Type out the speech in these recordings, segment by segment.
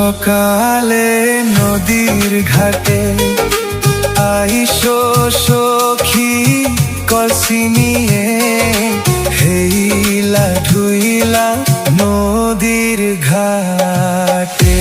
সকালে নদীর ঘাটে আইসো সখী কলসি নিয়ে, হেইলা ঢুইলা নদীর ঘাটে।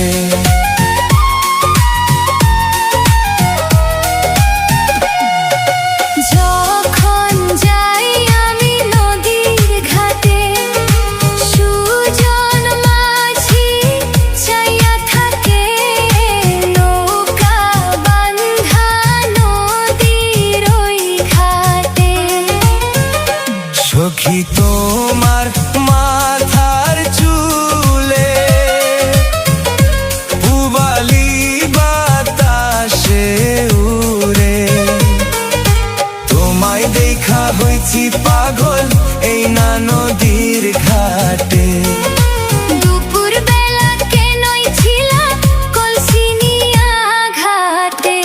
সখী তোমার মাথার চুলে পুবালি বাতাসে উড়ে, তোমায় দেখা হইছি পাগল এই না নদীর ঘাটে। দুপুর বেলা কেনই ছিলা কলসি নিয়া ঘাটে।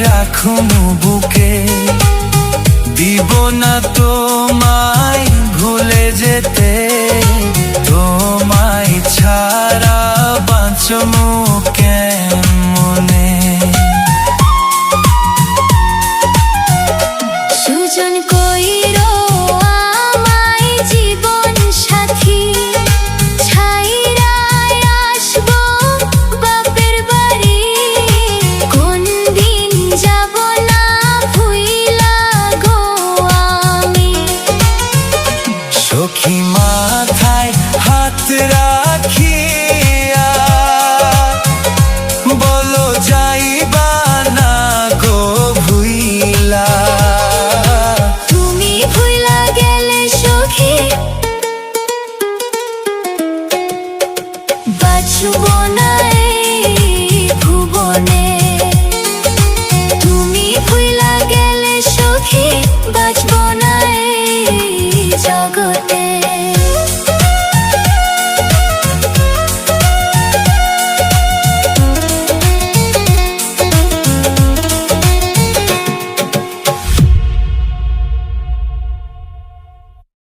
রাখুমু বুকে, দিব না তোমায় ভুলে যেতে, তোমায় ছাড়া বাঁচমু কেমনে। সুজন কইরো